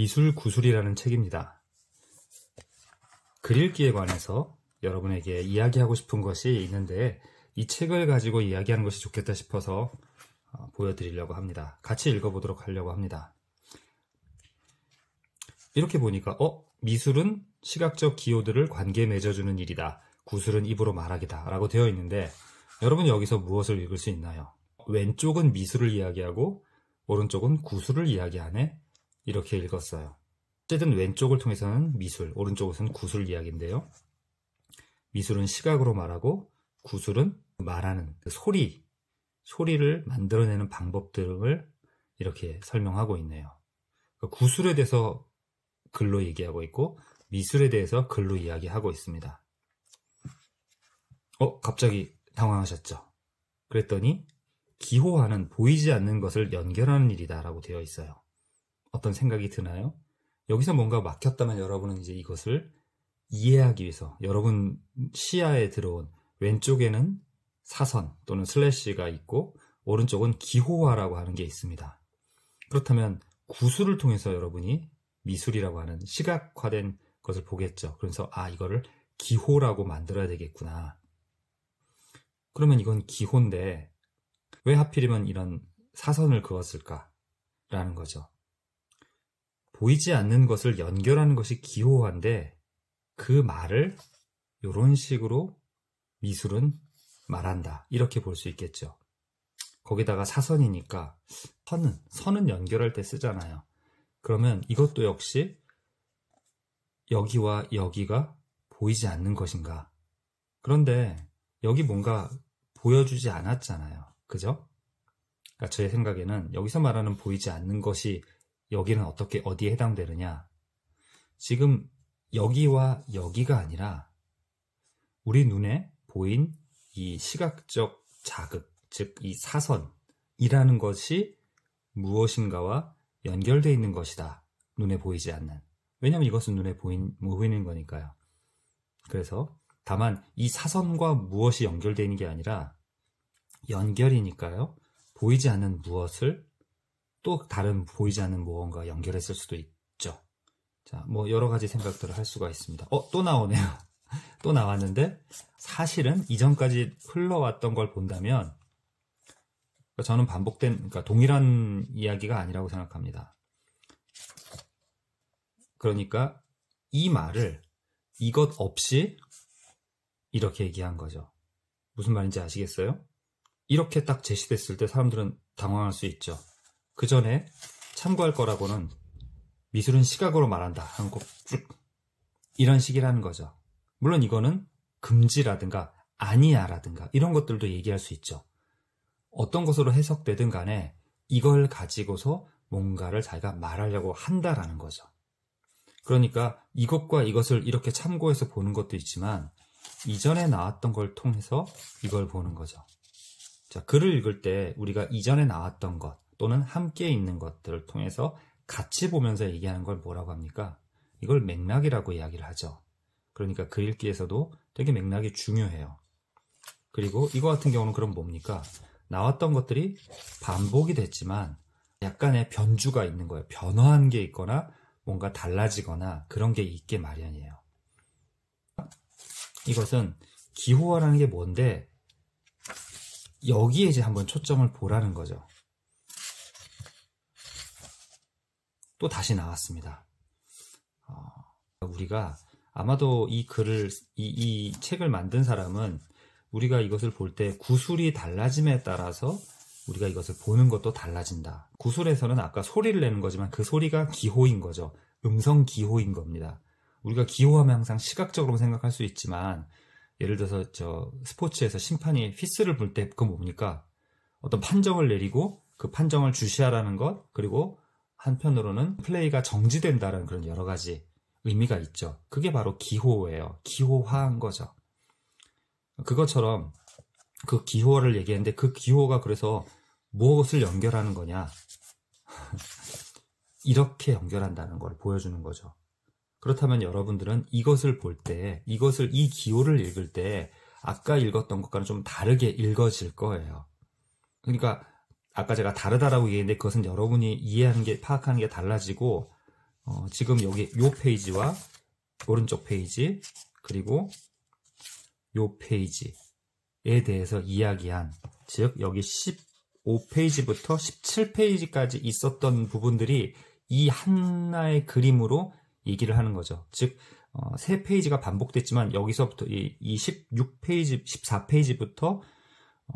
미술구술이라는 책입니다. 그릴기에 관해서 여러분에게 이야기하고 싶은 것이 있는데 이 책을 가지고 이야기하는 것이 좋겠다 싶어서 보여드리려고 합니다. 같이 읽어보도록 하려고 합니다. 이렇게 보니까 미술은 시각적 기호들을 관계에 맺어주는 일이다. 구술은 입으로 말하기다 라고 되어 있는데 여러분 여기서 무엇을 읽을 수 있나요? 왼쪽은 미술을 이야기하고 오른쪽은 구술을 이야기하네? 이렇게 읽었어요. 어쨌든 왼쪽을 통해서는 미술, 오른쪽에서는 구술 이야기인데요. 미술은 시각으로 말하고 구술은 말하는 그 소리를 만들어내는 방법 등을 이렇게 설명하고 있네요. 구술에 대해서 글로 얘기하고 있고 미술에 대해서 글로 이야기하고 있습니다. 갑자기 당황하셨죠? 그랬더니 기호하는 보이지 않는 것을 연결하는 일이다 라고 되어 있어요. 어떤 생각이 드나요? 여기서 뭔가 막혔다면 여러분은 이제 이것을 이해하기 위해서 여러분 시야에 들어온 왼쪽에는 사선 또는 슬래시가 있고 오른쪽은 기호화라고 하는 게 있습니다. 그렇다면 구술을 통해서 여러분이 미술이라고 하는 시각화된 것을 보겠죠. 그래서 이거를 기호라고 만들어야 되겠구나. 그러면 이건 기호인데 왜 하필이면 이런 사선을 그었을까? 라는 거죠. 보이지 않는 것을 연결하는 것이 기호화인데 그 말을 이런 식으로 미술은 말한다. 이렇게 볼 수 있겠죠. 거기다가 사선이니까 선은 연결할 때 쓰잖아요. 그러면 이것도 역시 여기와 여기가 보이지 않는 것인가? 그런데 여기 뭔가 보여주지 않았잖아요. 그죠? 그러니까 제 생각에는 여기서 말하는 보이지 않는 것이 여기는 어디에 해당되느냐? 지금 여기와 여기가 아니라 우리 눈에 보인 이 시각적 자극, 즉 이 사선이라는 것이 무엇인가와 연결되어 있는 것이다. 눈에 보이지 않는. 왜냐하면 이것은 눈에 보이는 거니까요. 그래서 다만 이 사선과 무엇이 연결되어 있는 게 아니라 연결이니까요. 보이지 않는 무엇을 또 다른 보이지 않는 무언가와 연결했을 수도 있죠. 자, 여러 가지 생각들을 할 수가 있습니다. 또 나오네요. 또 나왔는데 사실은 이전까지 흘러왔던 걸 본다면 저는 그러니까 동일한 이야기가 아니라고 생각합니다. 그러니까 이 말을 이것 없이 이렇게 얘기한 거죠. 무슨 말인지 아시겠어요? 이렇게 딱 제시됐을 때 사람들은 당황할 수 있죠. 그 전에 참고할 거라고는 미술은 시각으로 말한다 하는 거 쭉 이런 식이라는 거죠. 물론 이거는 금지라든가 아니야라든가 이런 것들도 얘기할 수 있죠. 어떤 것으로 해석되든 간에 이걸 가지고서 뭔가를 자기가 말하려고 한다라는 거죠. 그러니까 이것과 이것을 이렇게 참고해서 보는 것도 있지만 이전에 나왔던 걸 통해서 이걸 보는 거죠. 자, 글을 읽을 때 우리가 이전에 나왔던 것 또는 함께 있는 것들을 통해서 같이 보면서 얘기하는 걸 뭐라고 합니까? 이걸 맥락이라고 이야기를 하죠. 그러니까 글 읽기에서도 되게 맥락이 중요해요. 그리고 이거 같은 경우는 그럼 뭡니까? 나왔던 것들이 반복이 됐지만 약간의 변주가 있는 거예요. 변화한 게 있거나 뭔가 달라지거나 그런 게 있게 마련이에요. 이것은 기호화라는 게 뭔데 여기에 이제 한번 초점을 보라는 거죠. 또 다시 나왔습니다. 우리가 아마도 이 책을 만든 사람은 우리가 이것을 볼 때 구술이 달라짐에 따라서 우리가 이것을 보는 것도 달라진다. 구술에서는 아까 소리를 내는 거지만 그 소리가 기호인 거죠. 음성 기호인 겁니다. 우리가 기호하면 항상 시각적으로 생각할 수 있지만 예를 들어서 스포츠에서 심판이 휘슬을 불 때 그건 뭡니까? 어떤 판정을 내리고 그 판정을 주시하라는 것, 그리고 한편으로는 플레이가 정지된다는 그런 여러 가지 의미가 있죠. 그게 바로 기호예요. 기호화한 거죠. 그것처럼 그 기호를 얘기했는데 그 기호가 그래서 무엇을 연결하는 거냐? 이렇게 연결한다는 걸 보여주는 거죠. 그렇다면 여러분들은 이것을 볼 때, 이 기호를 읽을 때 아까 읽었던 것과는 좀 다르게 읽어질 거예요. 그러니까 아까 제가 다르다라고 얘기했는데 그것은 여러분이 이해하는 게, 파악하는 게 달라지고 지금 여기 요 페이지와 오른쪽 페이지 그리고 요 페이지에 대해서 이야기한, 즉 여기 15페이지부터 17페이지까지 있었던 부분들이 이 하나의 그림으로 얘기를 하는 거죠. 즉 3페이지가 반복됐지만 여기서부터 이 16페이지, 14페이지부터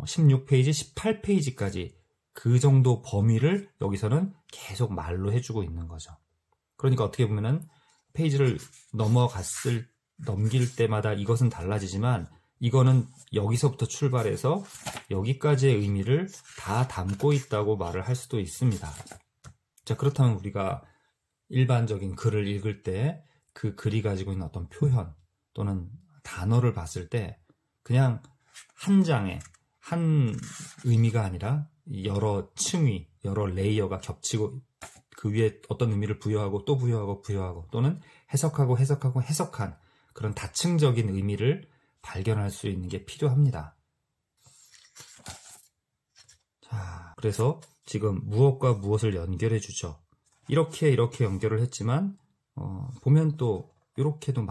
16페이지, 18페이지까지 그 정도 범위를 여기서는 계속 말로 해주고 있는 거죠. 그러니까 어떻게 보면은 페이지를 넘길 때마다 이것은 달라지지만 이거는 여기서부터 출발해서 여기까지의 의미를 다 담고 있다고 말을 할 수도 있습니다. 자, 그렇다면 우리가 일반적인 글을 읽을 때 그 글이 가지고 있는 어떤 표현 또는 단어를 봤을 때 그냥 한 장에 한 의미가 아니라 여러 층위, 여러 레이어가 겹치고 그 위에 어떤 의미를 부여하고 또 부여하고 또는 해석한 그런 다층적인 의미를 발견할 수 있는 게 필요합니다. 자, 그래서 지금 무엇과 무엇을 연결해 주죠. 이렇게 연결을 했지만 보면 또 이렇게도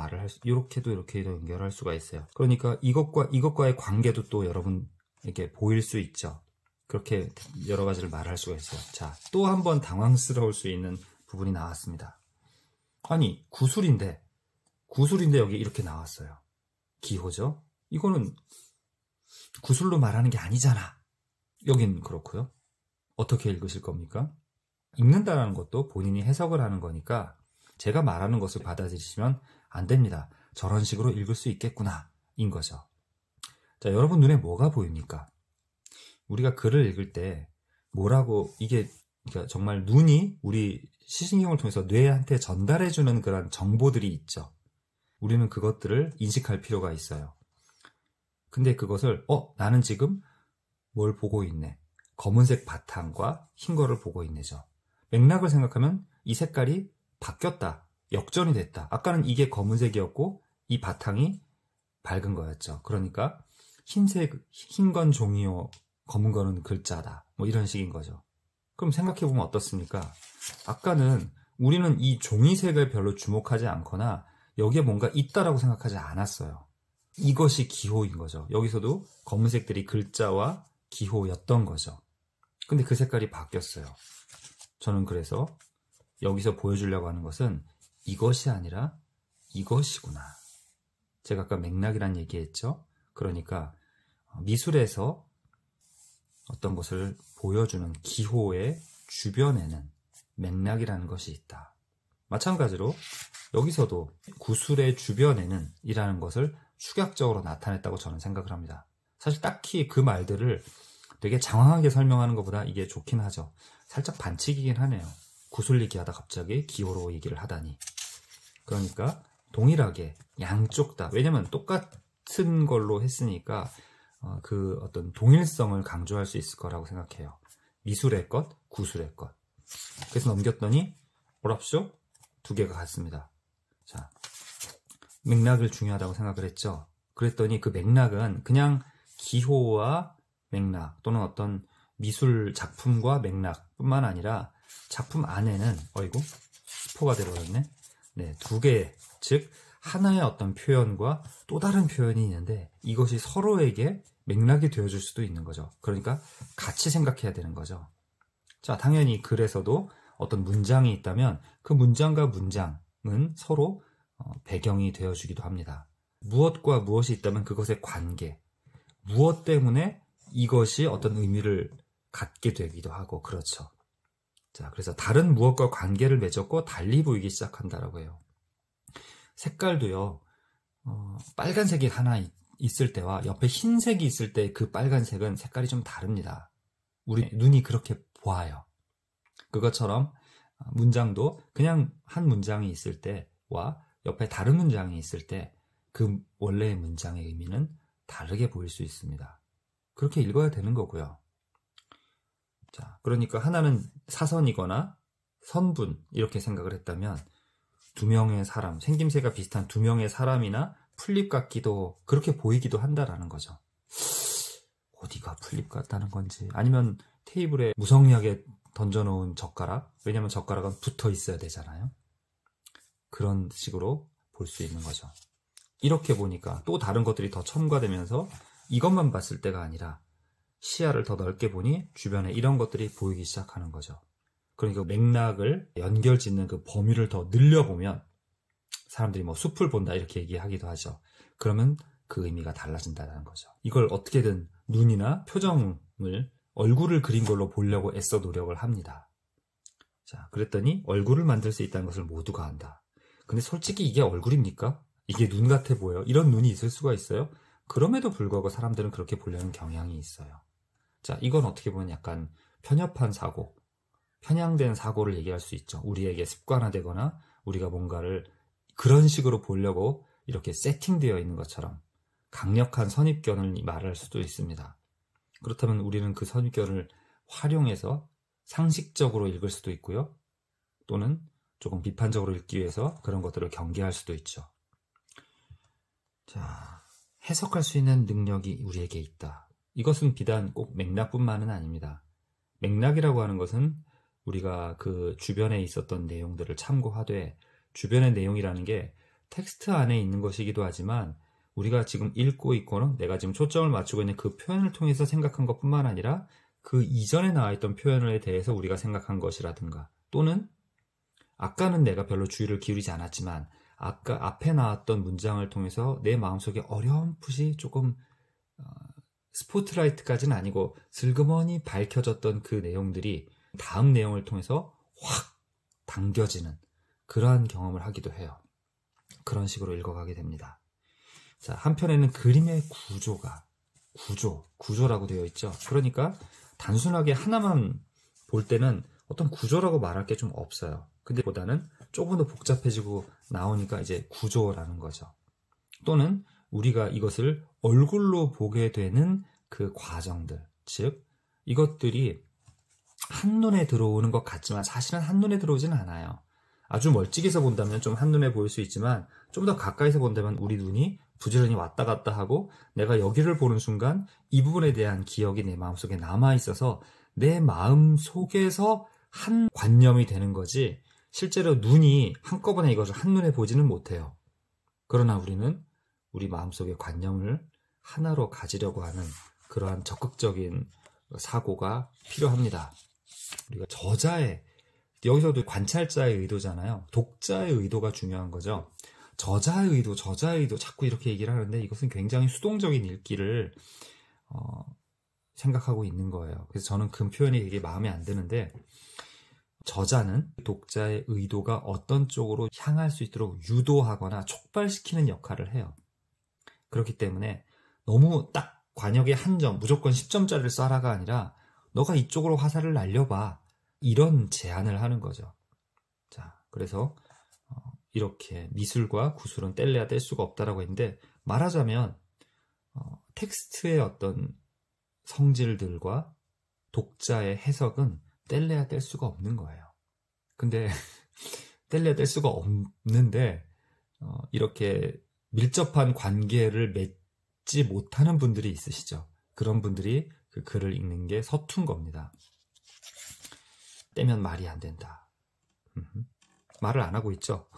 이렇게도 연결할 수가 있어요. 그러니까 이것과의 관계도 또 여러분에게 보일 수 있죠. 그렇게 여러 가지를 말할 수가 있어요. 자, 또 한 번 당황스러울 수 있는 부분이 나왔습니다. 아니, 구술인데 여기 이렇게 나왔어요. 기호죠. 이거는 구술로 말하는 게 아니잖아. 여긴 그렇고요. 어떻게 읽으실 겁니까? 읽는다는 것도 본인이 해석을 하는 거니까 제가 말하는 것을 받아들이시면 안 됩니다. 저런 식으로 읽을 수 있겠구나 인 거죠. 자, 여러분 눈에 뭐가 보입니까? 우리가 글을 읽을 때 그러니까 정말 눈이 우리 시신경을 통해서 뇌한테 전달해주는 그런 정보들이 있죠. 우리는 그것들을 인식할 필요가 있어요. 근데 그것을 나는 지금 뭘 보고 있네. 검은색 바탕과 흰 거를 보고 있네죠. 맥락을 생각하면 이 색깔이 바뀌었다. 역전이 됐다. 아까는 이게 검은색이었고 이 바탕이 밝은 거였죠. 그러니까 흰 건 종이요, 검은 거는 글자다. 뭐 이런 식인 거죠. 그럼 생각해보면 어떻습니까? 아까는 우리는 이 종이색을 별로 주목하지 않거나 여기에 뭔가 있다라고 생각하지 않았어요. 이것이 기호인 거죠. 여기서도 검은색들이 글자와 기호였던 거죠. 근데 그 색깔이 바뀌었어요. 저는 그래서 여기서 보여주려고 하는 것은 이것이 아니라 이것이구나. 제가 아까 맥락이란 얘기했죠. 그러니까 미술에서 어떤 것을 보여주는 기호의 주변에는 맥락이라는 것이 있다. 마찬가지로 여기서도 구술의 주변에는 이라는 것을 축약적으로 나타냈다고 저는 생각을 합니다. 사실 딱히 그 말들을 되게 장황하게 설명하는 것보다 이게 좋긴 하죠. 살짝 반칙이긴 하네요. 구술 얘기하다 갑자기 기호로 얘기를 하다니. 그러니까 동일하게 양쪽 다, 왜냐면 똑같은 걸로 했으니까 그 어떤 동일성을 강조할 수 있을 거라고 생각해요. 미술의 것, 구술의 것. 그래서 넘겼더니 오랍쇼 2개가 같습니다. 자, 맥락을 중요하다고 생각을 했죠. 그랬더니 그 맥락은 그냥 기호와 맥락 또는 어떤 미술 작품과 맥락뿐만 아니라 작품 안에는 스포가 되어버렸네. 네, 2개, 즉 하나의 어떤 표현과 또 다른 표현이 있는데 이것이 서로에게 맥락이 되어줄 수도 있는 거죠. 그러니까 같이 생각해야 되는 거죠. 자, 당연히 글에서도 어떤 문장이 있다면 그 문장과 문장은 서로 배경이 되어주기도 합니다. 무엇과 무엇이 있다면 그것의 관계, 무엇 때문에 이것이 어떤 의미를 갖게 되기도 하고 그렇죠. 자, 그래서 다른 무엇과 관계를 맺었고 달리 보이기 시작한다라고 해요. 색깔도요. 빨간색이 하나 있을 때와 옆에 흰색이 있을 때 그 빨간색은 색깔이 좀 다릅니다. 우리 눈이 그렇게 보아요. 그것처럼 문장도 그냥 한 문장이 있을 때와 옆에 다른 문장이 있을 때 그 원래의 문장의 의미는 다르게 보일 수 있습니다. 그렇게 읽어야 되는 거고요. 자, 그러니까 하나는 사선이거나 선분 이렇게 생각을 했다면 2명의 사람, 생김새가 비슷한 2명의 사람이나 풀잎 같기도 그렇게 보이기도 한다라는 거죠. 어디가 풀잎 같다는 건지, 아니면 테이블에 무성의하게 던져놓은 젓가락, 왜냐면 젓가락은 붙어 있어야 되잖아요. 그런 식으로 볼 수 있는 거죠. 이렇게 보니까 또 다른 것들이 더 첨가되면서 이것만 봤을 때가 아니라 시야를 더 넓게 보니 주변에 이런 것들이 보이기 시작하는 거죠. 그러니까 맥락을 연결짓는 그 범위를 더 늘려보면 사람들이 뭐 숲을 본다 이렇게 얘기하기도 하죠. 그러면 그 의미가 달라진다는 거죠. 이걸 어떻게든 눈이나 표정을, 얼굴을 그린 걸로 보려고 애써 노력을 합니다. 자, 그랬더니 얼굴을 만들 수 있다는 것을 모두가 안다. 근데 솔직히 이게 얼굴입니까? 이게 눈 같아 보여요? 이런 눈이 있을 수가 있어요? 그럼에도 불구하고 사람들은 그렇게 보려는 경향이 있어요. 자, 이건 어떻게 보면 약간 편협한 사고, 편향된 사고를 얘기할 수 있죠. 우리에게 습관화되거나 우리가 뭔가를 그런 식으로 보려고 이렇게 세팅되어 있는 것처럼 강력한 선입견을 말할 수도 있습니다. 그렇다면 우리는 그 선입견을 활용해서 상식적으로 읽을 수도 있고요. 또는 조금 비판적으로 읽기 위해서 그런 것들을 경계할 수도 있죠. 자, 해석할 수 있는 능력이 우리에게 있다. 이것은 비단 꼭 맥락뿐만은 아닙니다. 맥락이라고 하는 것은 우리가 그 주변에 있었던 내용들을 참고하되, 주변의 내용이라는 게 텍스트 안에 있는 것이기도 하지만 우리가 지금 읽고 있고는 내가 지금 초점을 맞추고 있는 그 표현을 통해서 생각한 것뿐만 아니라 그 이전에 나와 있던 표현에 대해서 우리가 생각한 것이라든가, 또는 아까는 내가 별로 주의를 기울이지 않았지만 아까 앞에 나왔던 문장을 통해서 내 마음속에 어렴풋이 조금 스포트라이트까지는 아니고 슬그머니 밝혀졌던 그 내용들이 다음 내용을 통해서 확 당겨지는 그러한 경험을 하기도 해요. 그런 식으로 읽어가게 됩니다. 자, 한편에는 그림의 구조라고 되어 있죠. 그러니까 단순하게 하나만 볼 때는 어떤 구조라고 말할 게 좀 없어요. 근데 보다는 조금 더 복잡해지고 나오니까 이제 구조라는 거죠. 또는 우리가 이것을 얼굴로 보게 되는 그 과정들, 즉 이것들이 한눈에 들어오는 것 같지만 사실은 한눈에 들어오지는 않아요. 아주 멀찍이서 본다면 좀 한눈에 보일 수 있지만 좀 더 가까이서 본다면 우리 눈이 부지런히 왔다 갔다 하고 내가 여기를 보는 순간 이 부분에 대한 기억이 내 마음속에 남아있어서 내 마음 속에서 한 관념이 되는 거지, 실제로 눈이 한꺼번에 이것을 한눈에 보지는 못해요. 그러나 우리는 우리 마음속의 관념을 하나로 가지려고 하는 그러한 적극적인 사고가 필요합니다. 우리가 저자의, 여기서도 관찰자의 의도잖아요. 독자의 의도가 중요한 거죠. 저자의 의도 자꾸 이렇게 얘기를 하는데 이것은 굉장히 수동적인 읽기를 생각하고 있는 거예요. 그래서 저는 그 표현이 되게 마음에 안 드는데, 저자는 독자의 의도가 어떤 쪽으로 향할 수 있도록 유도하거나 촉발시키는 역할을 해요. 그렇기 때문에 너무 딱 관역의 한 점, 무조건 10점짜리를 쏴라가 아니라 너가 이쪽으로 화살을 날려봐, 이런 제안을 하는 거죠. 자, 그래서 이렇게 미술과 구술은 뗄래야 뗄 수가 없다라고 했는데, 말하자면 텍스트의 어떤 성질들과 독자의 해석은 뗄래야 뗄 수가 없는 거예요. 근데 뗄래야 뗄 수가 없는데 이렇게 밀접한 관계를 맺지 못하는 분들이 있으시죠. 그런 분들이 그 글을 읽는 게 서툰 겁니다. 떼면 말이 안 된다. 말을 안 하고 있죠.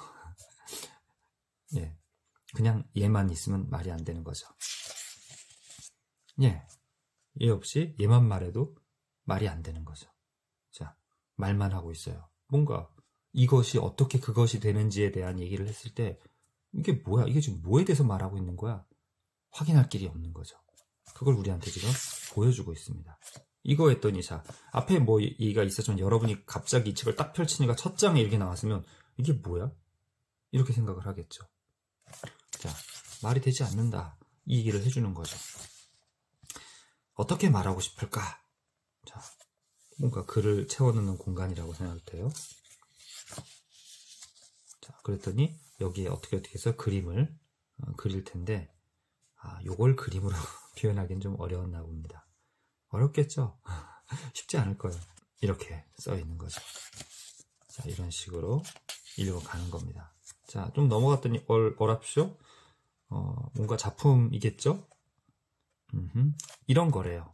예, 그냥 얘만 있으면 말이 안 되는 거죠. 예, 얘 없이 얘만 말해도 말이 안 되는 거죠. 자, 말만 하고 있어요. 뭔가 이것이 어떻게 그것이 되는지에 대한 얘기를 했을 때 이게 뭐야? 이게 지금 뭐에 대해서 말하고 있는 거야? 확인할 길이 없는 거죠. 그걸 우리한테 지금 보여주고 있습니다. 이거 했더니, 자, 앞에 뭐 얘기가 있었지만 여러분이 갑자기 이 책을 딱 펼치니까 첫 장에 이렇게 나왔으면 이게 뭐야? 이렇게 생각을 하겠죠. 자, 말이 되지 않는다, 이 얘기를 해주는 거죠. 어떻게 말하고 싶을까? 자, 뭔가 글을 채워넣는 공간이라고 생각돼요. 자, 그랬더니 여기에 어떻게 해서 그림을 그릴 텐데, 요걸 그림으로 표현하기는 좀 어려웠나 봅니다. 어렵겠죠? 쉽지 않을 거예요. 이렇게 써 있는 거죠. 자, 이런 식으로 읽어가는 겁니다. 자, 좀 넘어갔더니 어랍쇼? 뭔가 작품이겠죠? 이런 거래요.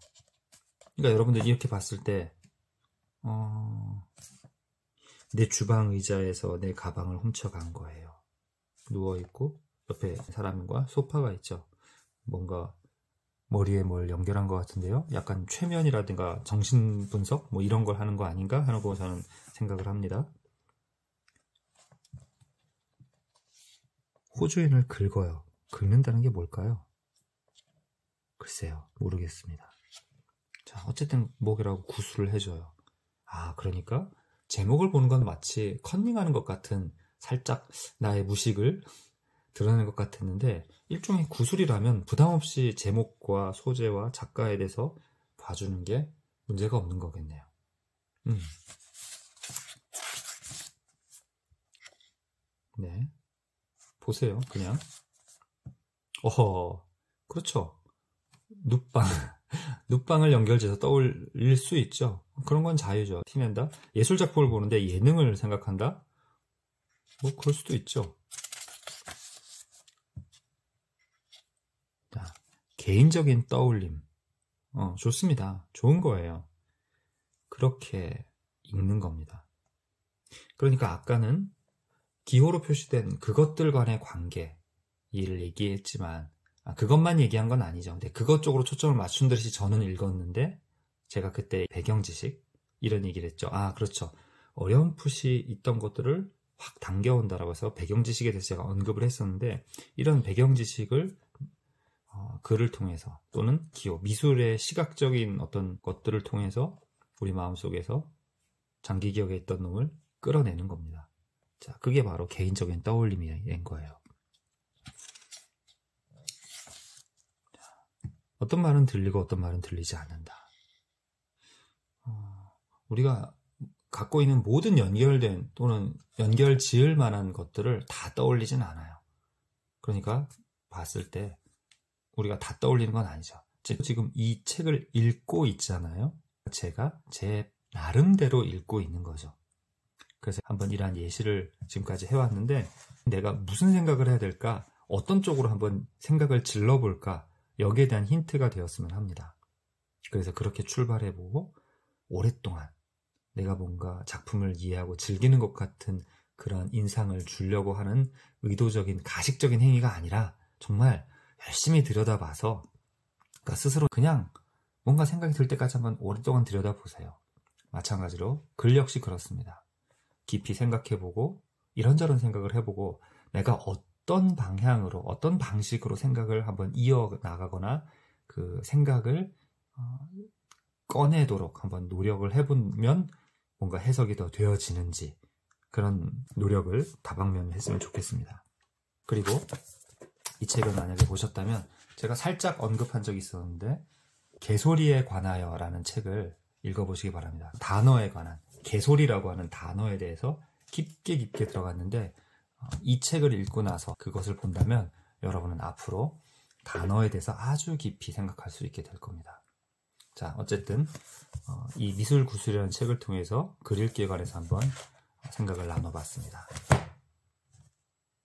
그러니까 여러분들 이렇게 봤을 때 내 주방 의자에서 내 가방을 훔쳐간 거예요. 누워있고 옆에 사람과 소파가 있죠. 뭔가 머리에 뭘 연결한 것 같은데요. 약간 최면이라든가 정신분석 뭐 이런 걸 하는 거 아닌가 하고 저는 생각을 합니다. 호주인을 긁어요. 긁는다는 게 뭘까요? 글쎄요, 모르겠습니다. 자, 어쨌든 목이라고 구술을 해줘요. 아, 그러니까 제목을 보는 건 마치 컨닝하는 것 같은, 살짝 나의 무식을 드러내는 것 같았는데 일종의 구술이라면 부담없이 제목과 소재와 작가에 대해서 봐주는 게 문제가 없는 거겠네요. 네, 보세요. 그냥 그렇죠. 눕방을 연결지어서 떠올릴 수 있죠. 그런 건 자유죠. 티낸다. 예술작품을 보는데 예능을 생각한다? 뭐 그럴 수도 있죠. 자, 개인적인 떠올림. 좋습니다. 좋은 거예요. 그렇게 읽는 겁니다. 그러니까 아까는 기호로 표시된 그것들 간의 관계, 이를 얘기했지만 그것만 얘기한 건 아니죠. 근데 그것 쪽으로 초점을 맞춘 듯이 저는 읽었는데 제가 그때 배경지식 이런 얘기를 했죠. 그렇죠. 어렴풋이 있던 것들을 확 당겨온다라고 해서 배경지식에 대해서 제가 언급을 했었는데 이런 배경지식을 글을 통해서 또는 기호, 미술의 시각적인 어떤 것들을 통해서 우리 마음속에서 장기 기억에 있던 놈을 끌어내는 겁니다. 자, 그게 바로 개인적인 떠올림인 거예요. 어떤 말은 들리고 어떤 말은 들리지 않는다. 우리가 갖고 있는 모든 연결된 또는 연결 지을 만한 것들을 다 떠올리진 않아요. 그러니까 봤을 때 우리가 다 떠올리는 건 아니죠. 지금 이 책을 읽고 있잖아요. 제가 제 나름대로 읽고 있는 거죠. 그래서 한번 이러한 예시를 지금까지 해왔는데 내가 무슨 생각을 해야 될까? 어떤 쪽으로 한번 생각을 질러볼까? 여기에 대한 힌트가 되었으면 합니다. 그래서 그렇게 출발해보고 오랫동안 내가 뭔가 작품을 이해하고 즐기는 것 같은 그런 인상을 주려고 하는 의도적인 가식적인 행위가 아니라 정말 열심히 들여다봐서 그러니까 스스로 그냥 뭔가 생각이 들 때까지 한번 오랫동안 들여다보세요. 마찬가지로 글 역시 그렇습니다. 깊이 생각해보고 이런저런 생각을 해보고 내가 어떤 방향으로 어떤 방식으로 생각을 한번 이어나가거나 그 생각을 꺼내도록 한번 노력을 해보면 뭔가 해석이 더 되어지는지 그런 노력을 다방면으로 했으면 좋겠습니다. 그리고 이 책을 만약에 보셨다면 제가 살짝 언급한 적이 있었는데 개소리에 관하여 라는 책을 읽어보시기 바랍니다. 단어에 관한 개소리라고 하는 단어에 대해서 깊게 들어갔는데 이 책을 읽고 나서 그것을 본다면 여러분은 앞으로 단어에 대해서 아주 깊이 생각할 수 있게 될 겁니다. 자, 어쨌든 이 미술구술이라는 책을 통해서 글 읽기에 관해서 한번 생각을 나눠봤습니다.